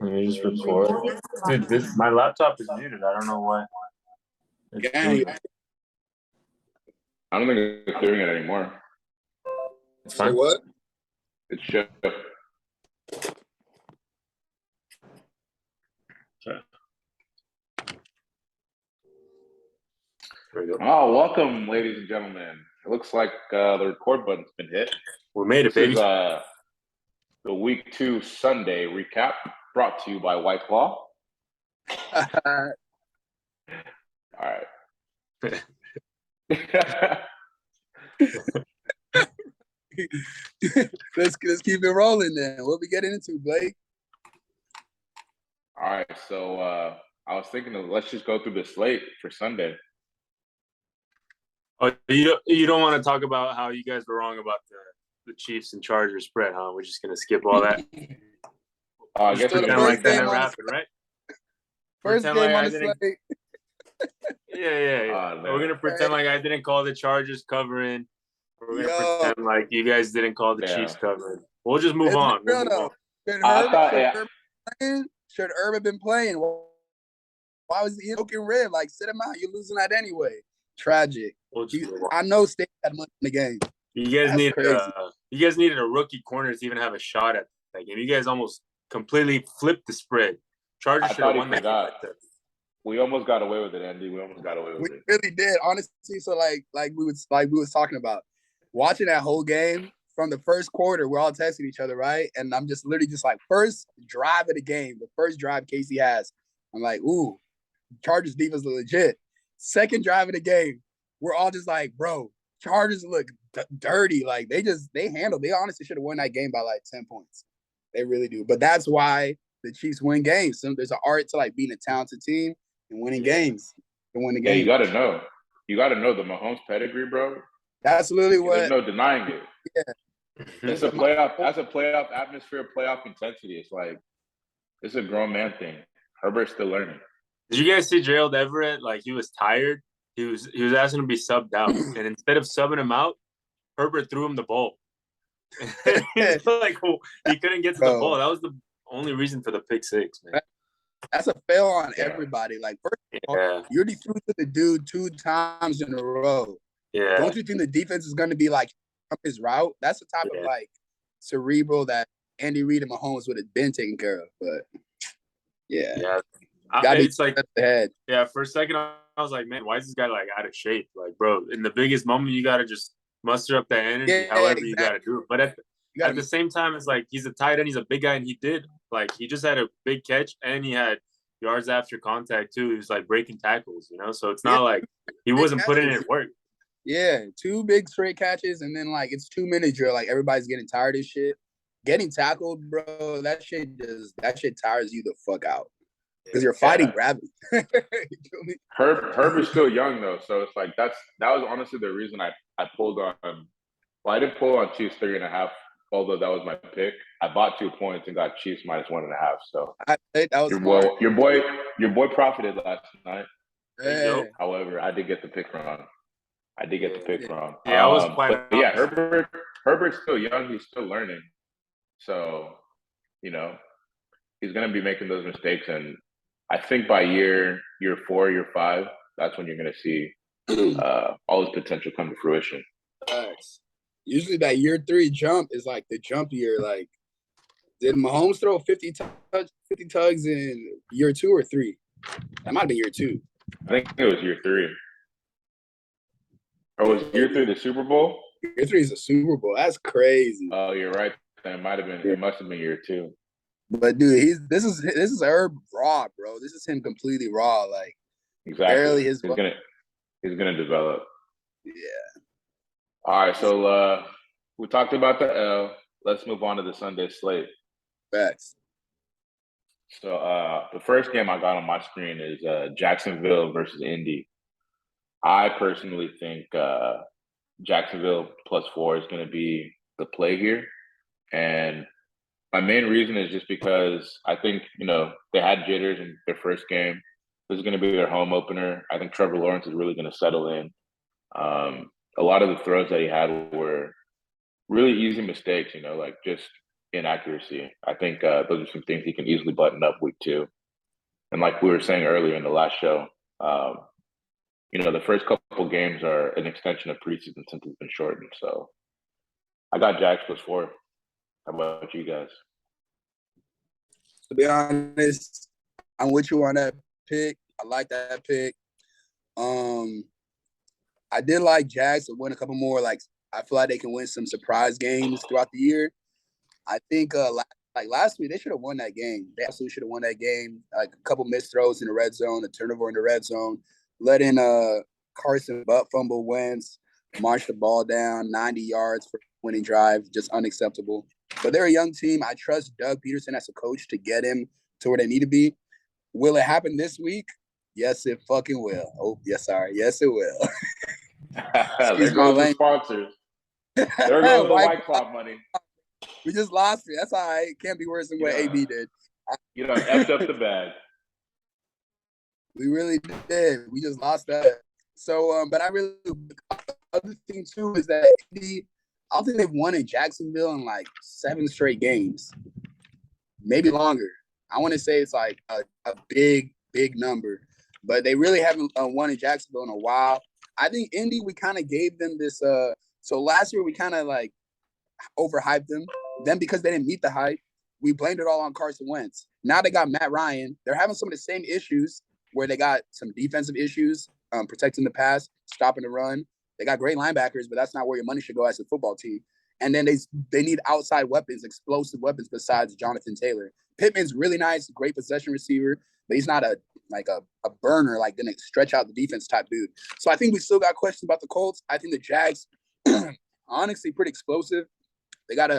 Let me just record. Dude, my laptop is muted. I don't know why. Yeah, I don't think it's doing it anymore. It's fine. say what? It's shift. Okay. There we go. Oh, welcome, ladies and gentlemen. It looks like the record button's been hit. We made it, This baby. is the Week 2 Sunday recap brought to you by White Claw. All right. let's keep it rolling then. What we getting into, Blake? All right, so I was thinking let's just go through the slate for Sunday. Oh, you don't want to talk about how you guys were wrong about the Chiefs and Chargers spread, huh? We're just gonna skip all that. I guess Pretend like that never happened, right? First Pretend game like on I the didn't. slate. Yeah. We're gonna pretend like I didn't call the Chargers covering. We're gonna pretend like you guys didn't call the Chiefs covering. We'll just move on. We'll move on. Should Herb have been playing? Why was he looking red? Like, sit him out. You're losing that anyway. Tragic. I know State had money in the game. You guys needed a rookie corner to even have a shot at that game. You guys almost completely flipped the spread. Chargers should have won that game. We almost got away with it, Andy. We almost got away with it. We really did, honestly. So like we was talking about, watching that whole game from the first quarter, we're all texting each other, right? And I'm just literally just like, first drive of the game, the first drive Casey has, I'm like, ooh, Chargers defense legit. Second drive of the game, we're all just like, bro, Chargers look dirty. Like they honestly should have won that game by like 10 points. They really do. But that's why the Chiefs win games. So there's an art to like being a talented team and winning games. And winning games. You gotta know. You gotta know the Mahomes pedigree, bro. That's literally what. There's no denying it. Yeah. It's a playoff. That's a playoff atmosphere, playoff intensity. It's like it's a grown man thing. Herbert's still learning. Did you guys see Gerald Everett? Like he was tired. He was asking to be subbed out, and instead of subbing him out, Herbert threw him the ball. Like he couldn't get to the ball. That was the only reason for the pick six, man. That's a fail on everybody. Like first of all, you already threw to the dude 2 times in a row. Yeah. Don't you think the defense is going to be like up his route? That's the type of like cerebral that Andy Reid and Mahomes would have been taken care of. But it's like the head. Yeah, for a second I was like, man, why is this guy like out of shape? Like, bro, in the biggest moment you gotta just muster up that energy, however you gotta do it. But at the same time, it's like he's a tight end, he's a big guy, and he just had a big catch and he had yards after contact too. He was like breaking tackles, so it's not like he wasn't putting in work. Yeah, 2 big straight catches, and then like it's 2-minute drill. Like everybody's getting tired of shit. Getting tackled, bro, that shit tires you the fuck out. Because you're fighting gravity. You feel me? Herb is still young though, so it's like that was honestly the reason I pulled on. Well, I didn't pull on Chiefs 3.5, although that was my pick. I bought 2 points and got Chiefs -1.5. So that was your boy profited last night. Yeah. However, I did get the pick wrong. Yeah, I was quite. But Herbert's still young. He's still learning. So, he's gonna be making those mistakes, and I think by year 4, year 5, that's when you're going to see all his potential come to fruition. Usually that year 3 jump is like the jump year. Like, did Mahomes throw 50 tugs in year 2 or 3? That might have been year 2. I think it was year 3. Or was year 3 the Super Bowl? Year 3 is the Super Bowl. That's crazy. Oh, you're right. It might have been. It must have been year 2. But dude, this is Herb raw, bro. This is him completely raw. Like exactly. Barely he's gonna develop. Yeah. All right, so we talked about the L. Let's move on to the Sunday slate. Facts. So the first game I got on my screen is Jacksonville versus Indy. I personally think Jacksonville +4 is going to be the play here, and my main reason is just because I think, they had jitters in their first game. This is going to be their home opener. I think Trevor Lawrence is really going to settle in. A lot of the throws that he had were really easy mistakes, like just inaccuracy. I think those are some things he can easily button up week 2. And like we were saying earlier in the last show, the first couple games are an extension of preseason since it's been shortened. So I got Jags +4. How about you guys? To be honest, I'm with you on that pick. I like that pick. I did like Jags to win a couple more. Like, I feel like they can win some surprise games throughout the year. I think last week they should have won that game. They absolutely should have won that game. Like a couple missed throws in the red zone, a turnover in the red zone, letting Carson butt fumble Wentz, march the ball down 90 yards for winning drive, just unacceptable. But they're a young team. I trust Doug Peterson as a coach to get him to where they need to be. Will it happen this week? Yes, it fucking will. Oh, yes, sorry. Yes, it will. There goes the sponsors. There goes the White Claw money. We just lost it. That's all right. Can't be worse than what AB did. You know, effed up the bag. We really did. We just lost that. So, but I really, other thing too is that I don't think they've won in Jacksonville in like 7 straight games, maybe longer. I want to say it's like a big number, but they really haven't won in Jacksonville in a while. I think Indy, we kind of gave them this. So last year we kind of like overhyped them. Then because they didn't meet the hype, we blamed it all on Carson Wentz. Now they got Matt Ryan. They're having some of the same issues where they got some defensive issues, protecting the pass, stopping the run. They got great linebackers, but that's not where your money should go as a football team. And then they need outside weapons, explosive weapons besides Jonathan Taylor. Pittman's really nice, great possession receiver, but he's not a burner, like gonna stretch out the defense type dude. So I think we still got questions about the Colts. I think the Jags, honestly, pretty explosive. They got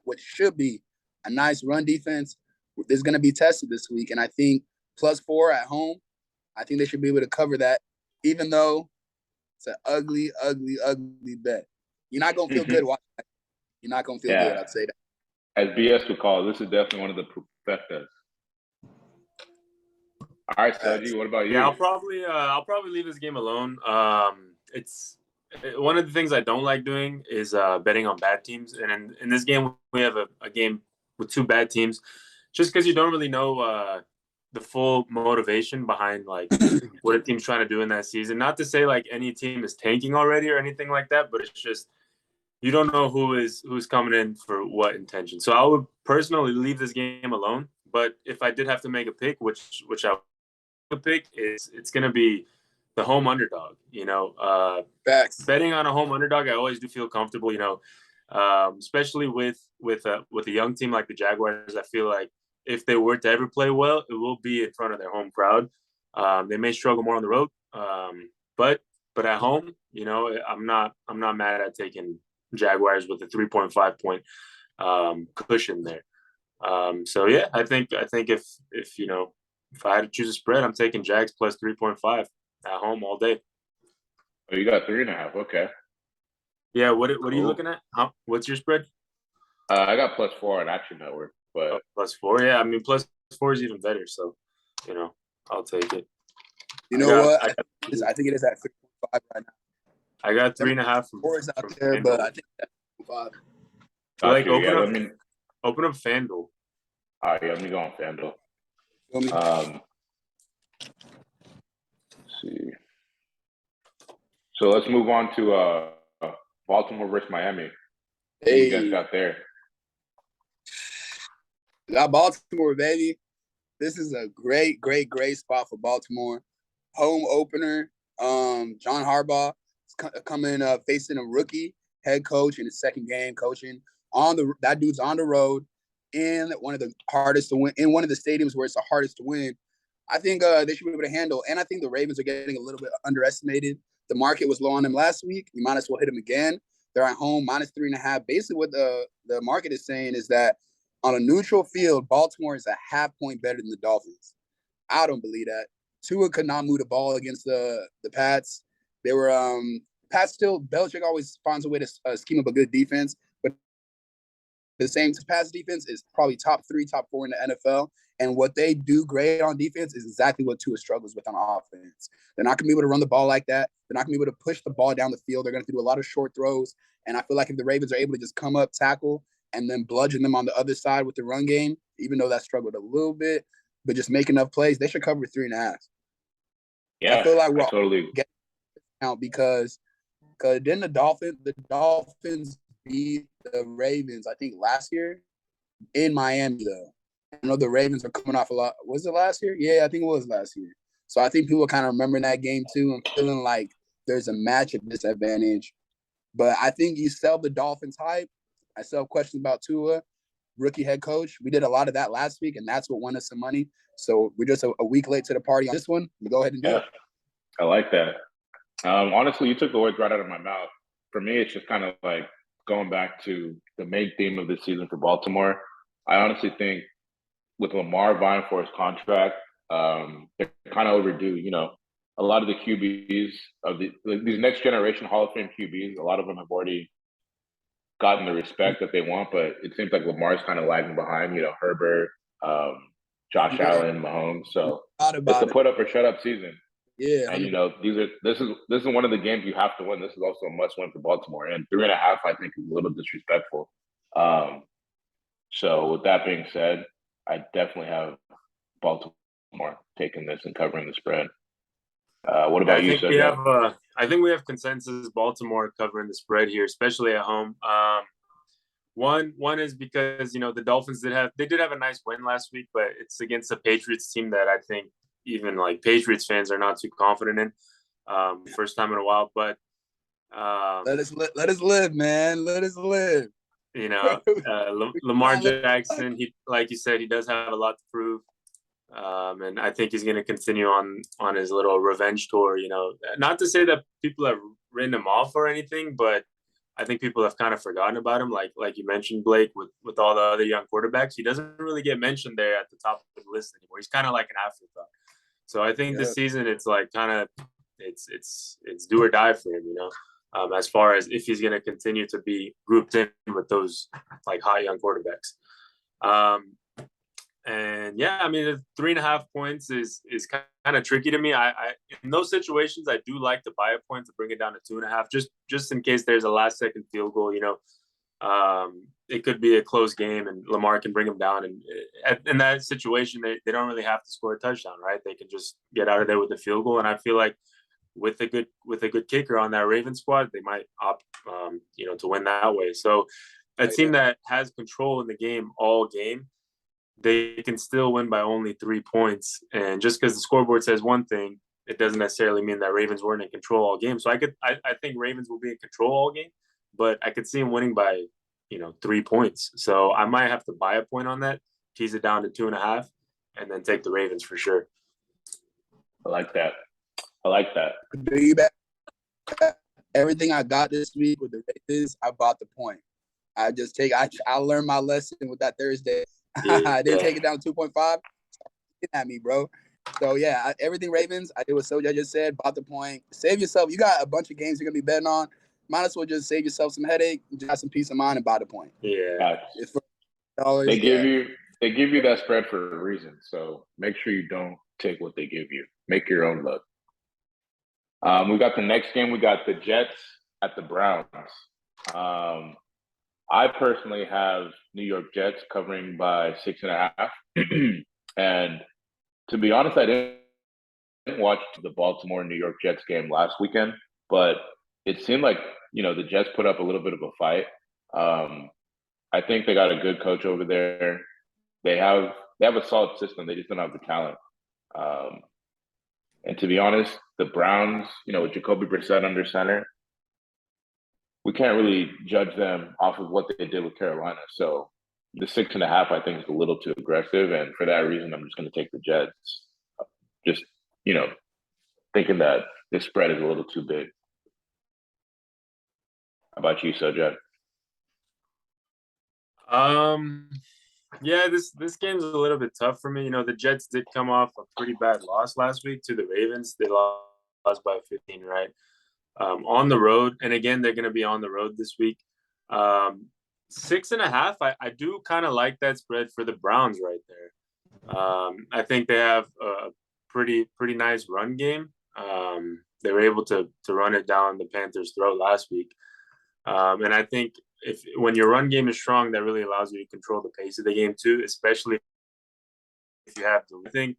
what should be a nice run defense. Is going to be tested this week, and I think +4 at home, I think they should be able to cover that, even though it's an ugly bet. You're not going to feel good watching that. You're not going to feel good, I'd say that. As BS would call, this is definitely one of the perfectas. All right, Sojad, what about you? Yeah, I'll probably leave this game alone. It's one of the things I don't like doing is betting on bad teams, and in this game we have a game with 2 bad teams, just because you don't really know the full motivation behind like what a team's trying to do in that season. Not to say like any team is tanking already or anything like that, but it's just you don't know who's coming in for what intention. So I would personally leave this game alone. But if I did have to make a pick, which I would pick, it's going to be the home underdog. Betting on a home underdog, I always do feel comfortable. Especially with a young team like the Jaguars. I feel like if they were to ever play well, it will be in front of their home crowd. They may struggle more on the road, but at home, I'm not mad at taking Jaguars with a 3.5 point cushion there. So yeah, I think if I had to choose a spread, I'm taking Jags +3.5 at home all day. Oh, you got 3.5. Okay. Yeah. What are you looking at? What's your spread? I got +4 on Action Network, but +4. Yeah, I mean +4 is even better. So, I'll take it. You know what? I think it is at 3.5 right now. I got 3.5 from 4 is out there, but I think that's 5. Open up FanDuel. All right, let me go on FanDuel. Let's see. So let's move on to Baltimore versus Miami. What you guys got there? Got Baltimore, baby. This is a great spot for Baltimore. Home opener. John Harbaugh is coming facing a rookie head coach in his second game coaching. That dude's on the road in one of the hardest to win, in one of the stadiums where it's the hardest to win. I think they should be able to handle, and I think the Ravens are getting a little bit underestimated. The market was low on them last week. You might as well hit them again. They're at home, -3.5. Basically, what the market is saying is that on a neutral field, Baltimore is a half point better than the Dolphins. I don't believe that. Tua could not move the ball against the Pats. They were Pats still. Belichick always finds a way to scheme up a good defense, but the same Pats defense is probably top 3, top 4 in the NFL. And what they do great on defense is exactly what Tua struggles with on offense. They're not going to be able to run the ball like that. They're not going to be able to push the ball down the field. They're going to do a lot of short throws. And I feel like if the Ravens are able to just come up, tackle, and then bludgeon them on the other side with the run game, even though that struggled a little bit, but just make enough plays, they should cover 3.5. Yeah, I feel like we're totally getting out because then the Dolphins beat the Ravens, I think last year in Miami though. I know the Ravens are coming off a lot. Was it last year? Yeah, I think it was last year. So I think people kind of remember that game too and feeling like there's a matchup disadvantage. But I think you sell the Dolphins hype. I still have questions about Tua, rookie head coach. We did a lot of that last week, and that's what won us some money. So we're just a week late to the party on this one. We go ahead and do it. I like that. Honestly, you took the words right out of my mouth. For me, it's just kind of like going back to the main theme of this season for Baltimore. I honestly think with Lamar vying for his contract, they're kind of overdue. You know, a lot of the QBs of these next generation Hall of Fame QBs, a lot of them have already gotten the respect that they want, but it seems like Lamar's kind of lagging behind. You know, Herbert, Josh Allen, Mahomes. So it's the put up or shut up season. Yeah, and you know this is one of the games you have to win. This is also a must win for Baltimore, and 3.5 I think is a little disrespectful. So with that being said, I definitely have Baltimore taking this and covering the spread. What about you, Sojad? I think we have consensus Baltimore covering the spread here, especially at home. One is because, you know, the Dolphins did have a nice win last week, but it's against a Patriots team that I think even like Patriots fans are not too confident in. First time in a while, but let us live, man. Let us live. You know, Lamar Jackson, he, like you said, he does have a lot to prove. And I think he's going to continue on his little revenge tour. You know, not to say that people have written him off or anything, but I think people have kind of forgotten about him. Like you mentioned, Blake, with all the other young quarterbacks, he doesn't really get mentioned there at the top of the list anymore. He's kind of like an afterthought. So I think this season it's like kind of it's do or die for him. You know, as far as if he's going to continue to be grouped in with those like high young quarterbacks. And yeah, I mean, 3.5 points is kind of tricky to me. I in those situations, I do like to buy a point to bring it down to 2.5, just in case there's a last second field goal. You know, it could be a close game and Lamar can bring them down. And in that situation, they don't really have to score a touchdown, right? They can just get out of there with a field goal. And I feel like with a good kicker on that Ravens squad, they might opt, you know, to win that way. So a team that has control in the game all game, they can still win by only 3 points. And just because the scoreboard says one thing, it doesn't necessarily mean that Ravens weren't in control all game. So I think Ravens will be in control all game, but I could see them winning by, you know, 3 points. So I might have to buy a point on that, tease it down to 2.5, and then take the Ravens for sure. I like that. Do you bet? Everything I got this week with the Ravens, I bought the point. I learned my lesson with that Thursday. Yeah. I didn't take it down to 2.5. Stop looking at me, bro. So yeah, everything Ravens. I did what Sojad just said. Bought the point. Save yourself. You got a bunch of games you're gonna be betting on. Might as well just save yourself some headache, just have some peace of mind, and buy the point. Yeah. They give you that spread for a reason. So make sure you don't take what they give you. Make your own luck. We got the next game. We got the Jets at the Browns. I personally have New York Jets covering by 6.5. And to be honest, I didn't watch the Baltimore-New York Jets game last weekend, but it seemed like, you know, the Jets put up a little bit of a fight. I think they got a good coach over there. They have a solid system. They just don't have the talent. And to be honest, the Browns, you know, with Jacoby Brissett under center, we can't really judge them off of what they did with Carolina. So the 6.5, I think, is a little too aggressive. And for that reason, I'm just going to take the Jets. Just, you know, thinking that this spread is a little too big. How about you, Sojad? Yeah, this game's a little bit tough for me. You know, the Jets did come off a pretty bad loss last week to the Ravens. They lost by 15, right? On the road, and again, they're going to be on the road this week. 6.5, I do kind of like that spread for the Browns right there. I think they have a pretty nice run game. They were able to run it down the Panthers' throat last week, and I think if when your run game is strong, that really allows you to control the pace of the game too, especially if you have to. I think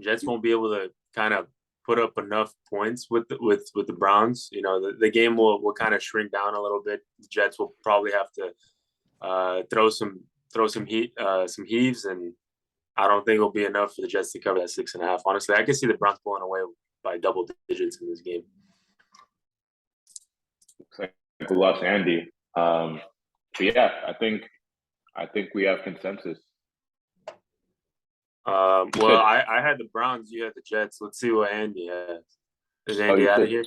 Jets won't be able to kind of put up enough points with the Browns. You know, the game will kind of shrink down a little bit. The Jets will probably have to throw some heaves, and I don't think it'll be enough for the Jets to cover that 6.5. Honestly, I can see the Browns pulling away by double digits in this game. We lost Andy. But yeah, I think we have consensus. Well, I had the Browns, you had the Jets. Let's see what Andy has. Is Andy out of here?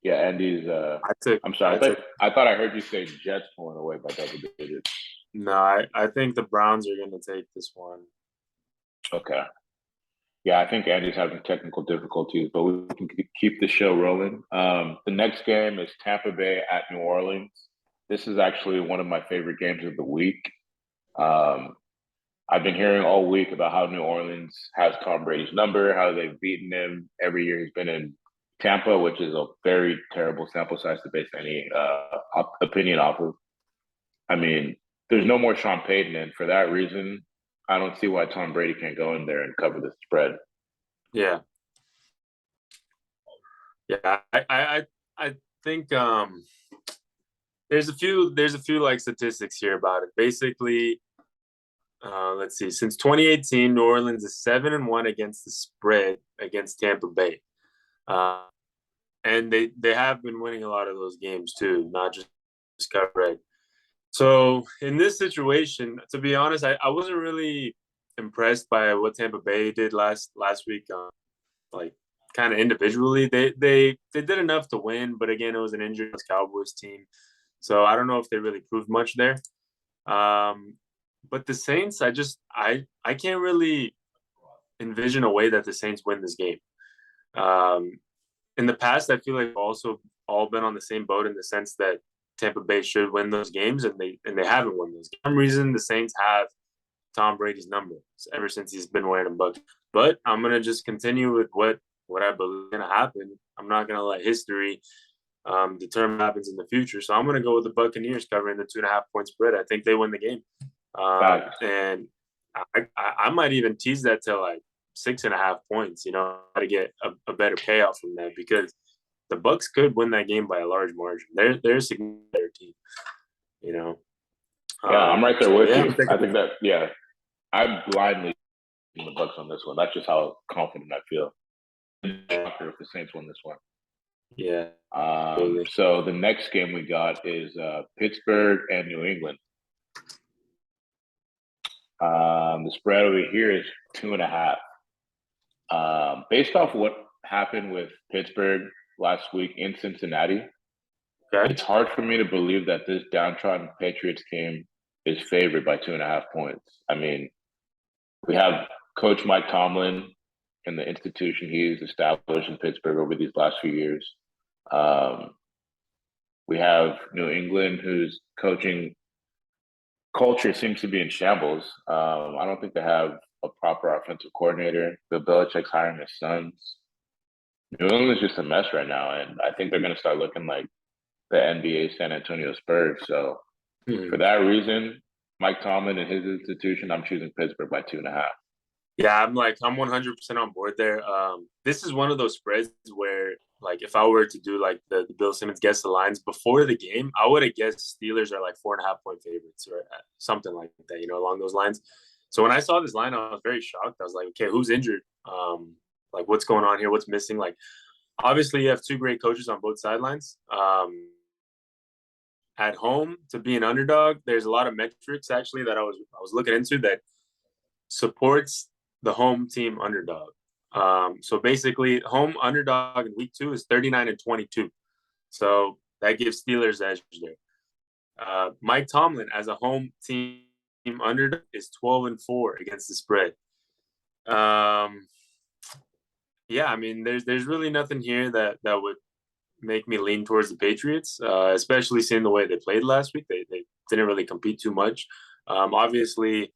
Yeah, Andy's. I'm sorry. I thought I heard you say Jets pulling away by double digits. No, I think the Browns are going to take this one. Okay. Yeah, I think Andy's having technical difficulties, but we can keep the show rolling. The next game is Tampa Bay at New Orleans. This is actually one of my favorite games of the week. I've been hearing all week about how New Orleans has Tom Brady's number, how they've beaten him every year he's been in Tampa, which is a very terrible sample size to base any opinion off of. I mean, there's no more Sean Payton, and for that reason, I don't see why Tom Brady can't go in there and cover the spread. Yeah. Yeah, I think there's a few like statistics here about it. Basically, let's see. Since 2018, New Orleans is 7-1 against the spread against Tampa Bay, and they have been winning a lot of those games too, not just cover. So in this situation, to be honest, I wasn't really impressed by what Tampa Bay did last week. Like kind of individually, they did enough to win, but again, it was an injured Cowboys team, so I don't know if they really proved much there. But the Saints, I can't really envision a way that the Saints win this game. In the past, I feel like also all been on the same boat in the sense that Tampa Bay should win those games, and they haven't won those games. For some reason, the Saints have Tom Brady's number ever since he's been wearing a bucket. But I'm gonna just continue with what I believe is gonna happen. I'm not gonna let history determine what happens in the future. So I'm gonna go with the Buccaneers covering the 2.5 point spread. I think they win the game, and I might even tease that to like 6.5 points. You know, to get a better payout from that, because the Bucs could win that game by a large margin. They're a significant better team, you know. Yeah, I'm right there with you. I think that, yeah, I'm blindly in the Bucs on this one. That's just how confident I feel. If the Saints win this one. Yeah. So the next game we got is Pittsburgh and New England. The spread over here is 2.5. Based off what happened with Pittsburgh last week in Cincinnati, it's hard for me to believe that this downtrodden Patriots team is favored by 2.5 points. I mean, we have Coach Mike Tomlin and the institution he's established in Pittsburgh over these last few years. We have New England, whose coaching culture seems to be in shambles. I don't think they have a proper offensive coordinator. Bill Belichick's hiring his sons. New England's just a mess right now, and I think they're going to start looking like the NBA San Antonio Spurs. So for that reason, Mike Tomlin and his institution, I'm choosing Pittsburgh by 2.5. Yeah, I'm 100% on board there. This is one of those spreads where, like, if I were to do like the Bill Simmons guess the lines before the game, I would have guessed Steelers are like 4.5 point favorites or something like that, you know, along those lines. So when I saw this line, I was very shocked. I was like, okay, who's injured? Like, what's going on here? What's missing? Like, obviously, you have two great coaches on both sidelines. At home, to be an underdog, there's a lot of metrics actually that I was looking into that supports the home team underdog. So basically, home underdog in week 2 is 39-22. So that gives Steelers edge there. Mike Tomlin as a home team underdog is 12-4 against the spread. Yeah, I mean, there's really nothing here that would make me lean towards the Patriots, especially seeing the way they played last week. They didn't really compete too much. Obviously,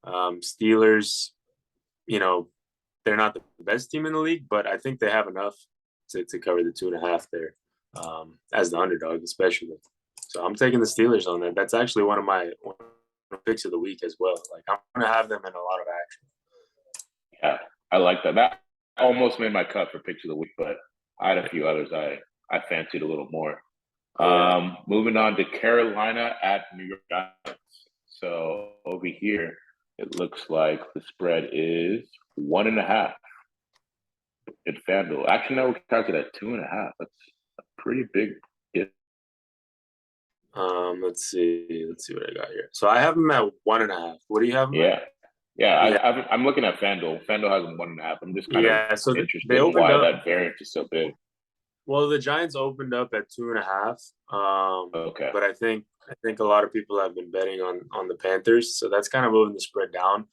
Steelers, you know, they're not the best team in the league, but I think they have enough to cover the 2.5 there, as the underdog, especially. So I'm taking the Steelers on that. That's actually one of my picks of the week as well. Like I'm gonna have them in a lot of action. Yeah, I like that. That almost made my cut for picks of the week, but I had a few others I fancied a little more. Moving on to Carolina at New York Giants. So over here, it looks like the spread is 1.5 at FanDuel. Actually, no, it starts it at 2.5. That's a pretty big hit. Let's see what I got here. So I have them at 1.5. What do you have them at? I'm looking at FanDuel. FanDuel has them 1.5. I'm just kind of so interested they in why up, that variance is so big. Well, the Giants opened up at 2.5. Okay. But I think a lot of people have been betting on the Panthers, so that's kind of moving the spread down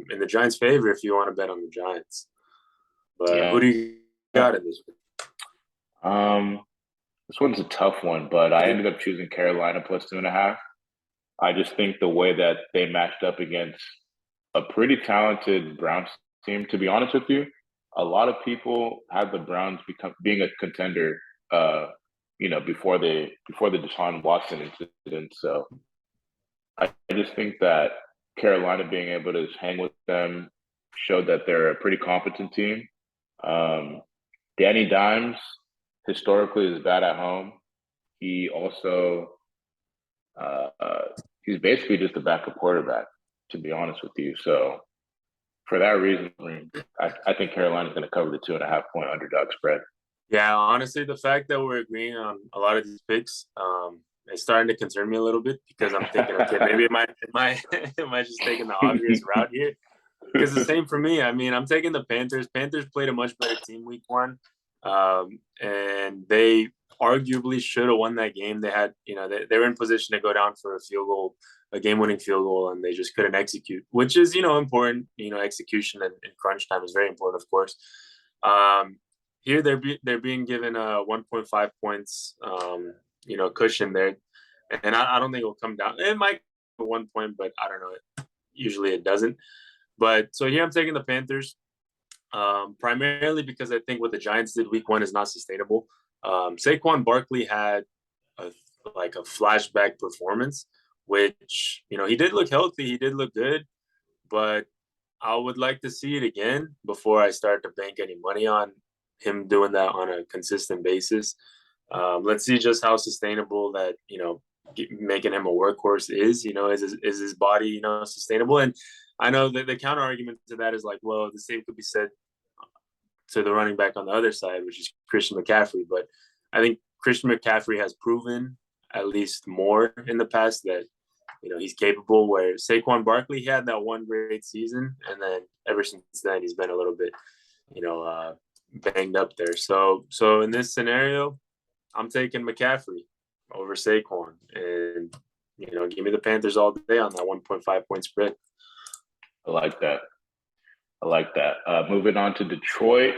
in the Giants' favor if you want to bet on the Giants. But who do you got in this one? This one's a tough one, but I ended up choosing Carolina plus 2.5. I just think the way that they matched up against a pretty talented Browns team, to be honest with you, a lot of people had the Browns being a contender, before the Deshaun Watson incident. So I just think that Carolina being able to hang with them showed that they're a pretty competent team. Danny Dimes historically is bad at home. He also he's basically just a backup quarterback, to be honest with you. So for that reason, I think Carolina's going to cover the 2.5 point underdog spread. Yeah, honestly, the fact that we're agreeing on a lot of these picks, it's starting to concern me a little bit because I'm thinking, okay, maybe am I just taking the obvious route here? Because the same for me. I mean, I'm taking the Panthers. Panthers played a much better team week 1, and they arguably should have won that game. They had, they were in position to go down for a game-winning field goal, and they just couldn't execute, which is, important. Execution and crunch time is very important, of course. Here they're being given 1.5 points, cushion there, and I don't think it will come down. It might at 1 point, but I don't know. Usually it doesn't. But so here I'm taking the Panthers, primarily because I think what the Giants did week 1 is not sustainable. Saquon Barkley had a flashback performance, which, he did look healthy. He did look good, but I would like to see it again before I start to bank any money on him doing that on a consistent basis. Let's see just how sustainable that, making him a workhorse is. Is his body, sustainable? And I know that the counter argument to that is like, well, the same could be said to the running back on the other side, which is Christian McCaffrey. But I think Christian McCaffrey has proven at least more in the past that, he's capable, where Saquon Barkley, he had that one great season, and then ever since then he's been a little bit, banged up there. So in this scenario, I'm taking McCaffrey over Saquon, and give me the Panthers all day on that 1.5 point spread. I like that. Moving on to Detroit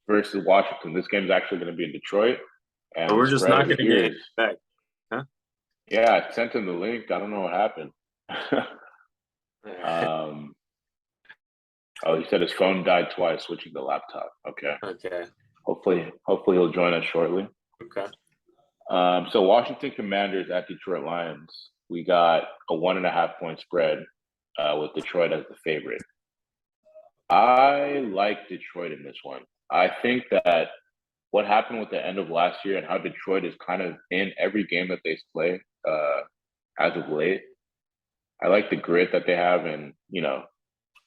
versus Washington. This game is actually going to be in Detroit, and we're just not going to get back. Huh? Yeah, I sent him the link. I don't know what happened. He said his phone died twice, switching the laptop. Okay. Hopefully he'll join us shortly. Okay. So Washington Commanders at Detroit Lions. We got a 1.5 point spread with Detroit as the favorite. I like Detroit in this one. I think that what happened with the end of last year and how Detroit is kind of in every game that they play as of late. I like the grit that they have and,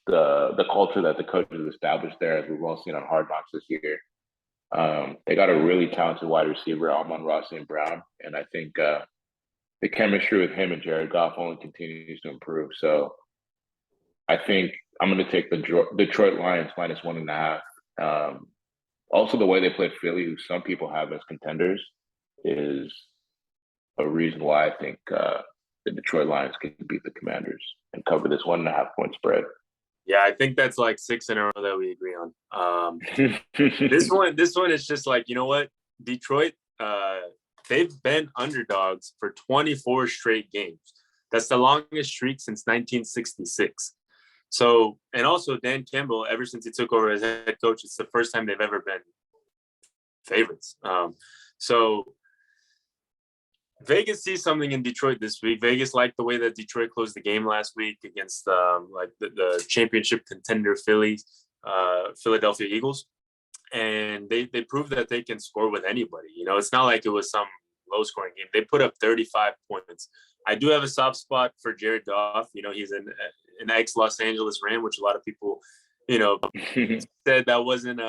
the culture that the coaches established there, as we've all seen on Hard Knocks this year. They got a really talented wide receiver, Amon-Ra St. Brown, and I think the chemistry with him and Jared Goff only continues to improve. So I think I'm going to take the Detroit Lions minus 1.5. Also, the way they played Philly, who some people have as contenders, is a reason why I think the Detroit Lions can beat the Commanders and cover this 1.5 point spread. Yeah, I think that's like 6 in a row that we agree on. This one is just like, you know what? Detroit, they've been underdogs for 24 straight games. That's the longest streak since 1966. So, and also Dan Campbell, ever since he took over as head coach, it's the first time they've ever been favorites. So Vegas sees something in Detroit this week. Vegas liked the way that Detroit closed the game last week against the championship contender Philadelphia Eagles, and they proved that they can score with anybody. You know, it's not like it was some low scoring game. They put up 35 points. I do have a soft spot for Jared Goff. You know, he's an ex Los Angeles Ram, which a lot of people, you know, said that wasn't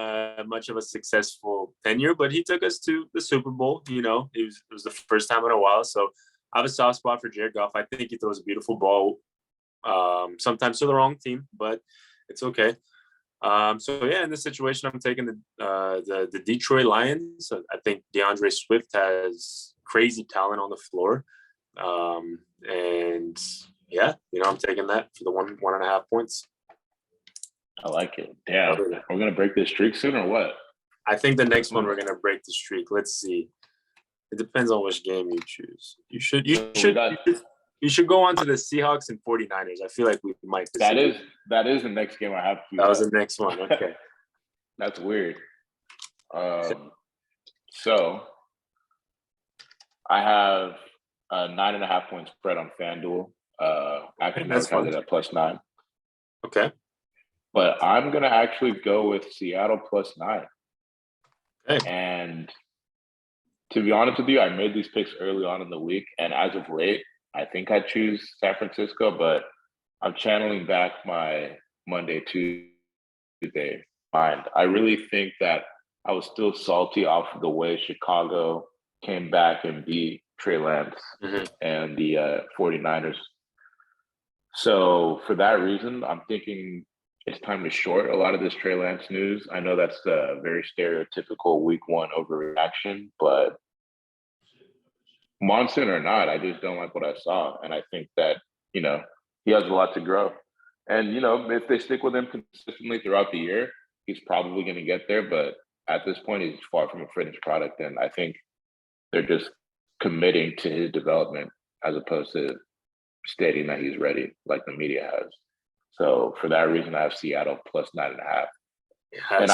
much of a successful tenure, but he took us to the Super Bowl. You know, it was the first time in a while. So I have a soft spot for Jared Goff. I think he throws a beautiful ball, sometimes to the wrong team, but it's okay. So yeah, in this situation, I'm taking the Detroit Lions. I think DeAndre Swift has crazy talent on the floor, and yeah, you know, I'm taking that for the 1.5 points. I like it. Damn, we're gonna break this streak soon or what? I think the next one we're gonna break the streak. Let's see. It depends on which game you choose. You should go on to the Seahawks and 49ers. I feel like we might. That is the next game I have to. That was the next one. Okay. That's weird. So I have a 9.5 point spread on FanDuel. I can advertise it at +9. Okay. But I'm gonna actually go with Seattle +9. Okay. And to be honest with you, I made these picks early on in the week, and as of late, I think I choose San Francisco, but I'm channeling back my Monday, Tuesday mind. I really think that I was still salty off of the way Chicago came back and beat Trey Lance and the 49ers. So for that reason, I'm thinking it's time to short a lot of this Trey Lance news. I know that's a very stereotypical week one overreaction, but Monson or not, I just don't like what I saw. And I think that, you know, he has a lot to grow. And, you know, if they stick with him consistently throughout the year, he's probably going to get there. But at this point, he's far from a finished product. And I think they're just committing to his development as opposed to stating that he's ready like the media has. So for that reason, I have Seattle +9.5. Yeah, and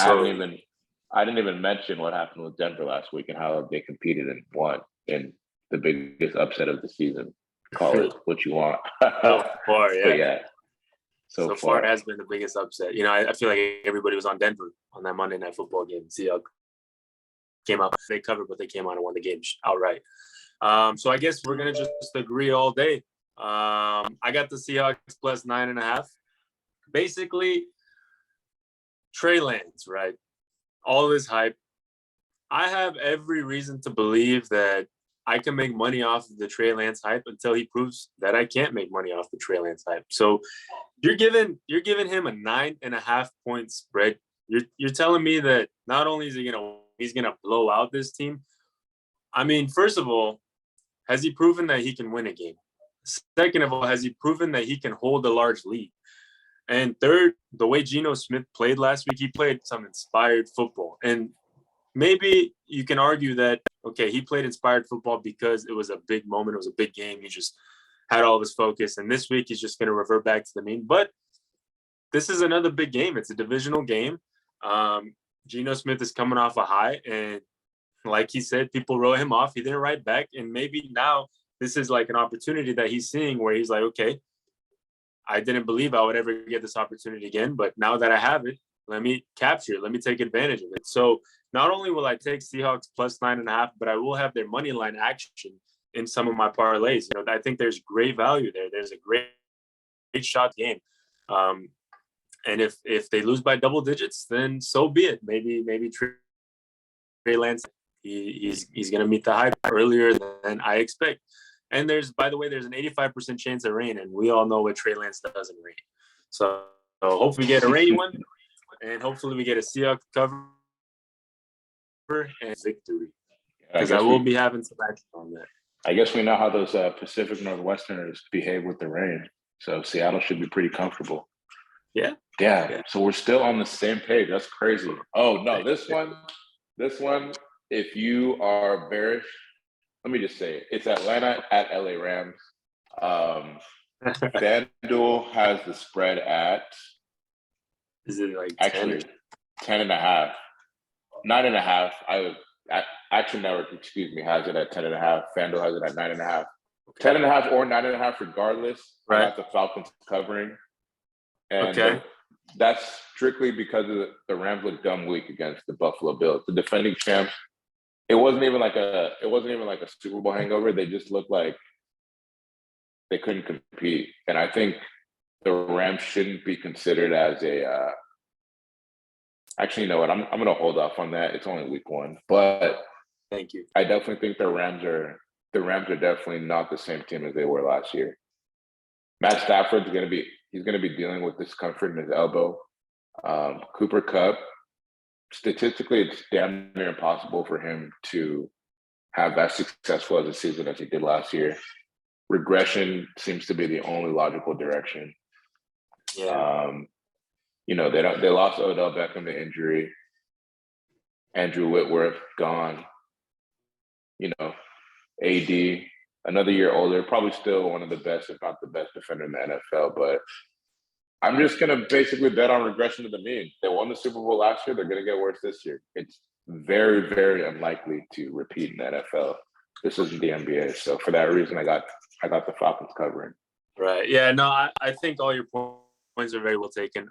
I didn't even mention what happened with Denver last week and how they competed and won in the biggest upset of the season. Call it what you want. So far, yeah. But yeah. So far, it has been the biggest upset. You know, I feel like everybody was on Denver on that Monday Night Football game. Seahawks came out, they covered, but they came out and won the game outright. So I guess we're gonna just agree all day. I got the Seahawks +9.5. Basically, Trey Lance, right? All this hype. I have every reason to believe that I can make money off of the Trey Lance hype until he proves that I can't make money off the Trey Lance hype. So you're giving him a 9.5 point spread. You're telling me that not only is he's gonna blow out this team. I mean, first of all, has he proven that he can win a game? Second of all, has he proven that he can hold a large lead? And third, the way Geno Smith played last week, he played some inspired football. And maybe you can argue that, okay, he played inspired football because it was a big moment. It was a big game. He just had all of his focus. And this week, he's just going to revert back to the mean. But this is another big game. It's a divisional game. Geno Smith is coming off a high. And like he said, people wrote him off. He didn't write back. And maybe now this is like an opportunity that he's seeing where he's like, okay, I didn't believe I would ever get this opportunity again. But now that I have it, let me capture it. Let me take advantage of it. So not only will I take Seahawks +9.5, but I will have their money line action in some of my parlays. You know, I think there's great value there. There's a great shot game. And if they lose by double digits, then so be it. Maybe Trey Lance, he's going to meet the hype earlier than I expect. And there's an 85% chance of rain, and we all know what Trey Lance does in rain. So hopefully we get a rainy one, and hopefully we get a Seahawks cover and victory. Because I will be having some action on that. I guess we know how those Pacific Northwesterners behave with the rain. So Seattle should be pretty comfortable. Yeah. So we're still on the same page. That's crazy. Oh, no, this one, if you are bearish, let me just say it's Atlanta at LA Rams. FanDuel has the spread at, is it like 10.5? 9.5. Action Network, excuse me, has it at 10.5. FanDuel has it at 9.5. 10.5 or 9.5, regardless. Right. I got the Falcons covering, and that's strictly because of the Rams looked dumb weak against the Buffalo Bills, the defending champs. It wasn't even like a Super Bowl hangover. They just looked like they couldn't compete, and I think the Rams shouldn't be considered as a. Actually, you know what? I'm going to hold off on that. It's only week 1, but thank you. I definitely think the Rams are definitely not the same team as they were last year. Matt Stafford's going to be dealing with discomfort in his elbow. Cooper Kupp, statistically, it's damn near impossible for him to have as successful as a season as he did last year. Regression seems to be the only logical direction. Yeah. They lost Odell Beckham to injury. Andrew Whitworth gone. AD, another year older, probably still one of the best, if not the best defender in the NFL. But I'm just going to basically bet on regression to the mean. They won the Super Bowl last year. They're going to get worse this year. It's very, very unlikely to repeat in the NFL. This isn't the NBA. So for that reason, I got the Falcons covering. Right. Yeah, no, I think all your points are very well taken.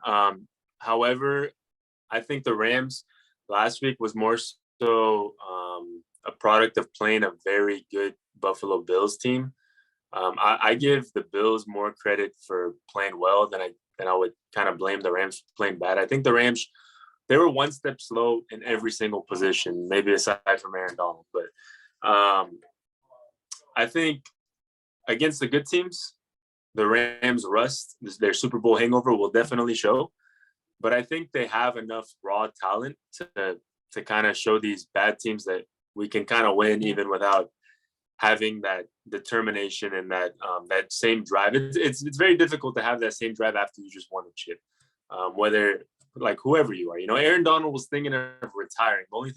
However, I think the Rams last week was more so a product of playing a very good Buffalo Bills team. I give the Bills more credit for playing well than I would kind of blame the Rams for playing bad. I think the Rams, they were one step slow in every single position, maybe aside from Aaron Donald. But I think against the good teams, the Rams' rust, their Super Bowl hangover will definitely show. But I think they have enough raw talent to kind of show these bad teams that we can kind of win even without having that determination and that same drive. It's very difficult to have that same drive after you just won a chip, whether like whoever you are. Aaron Donald was thinking of retiring. The only thing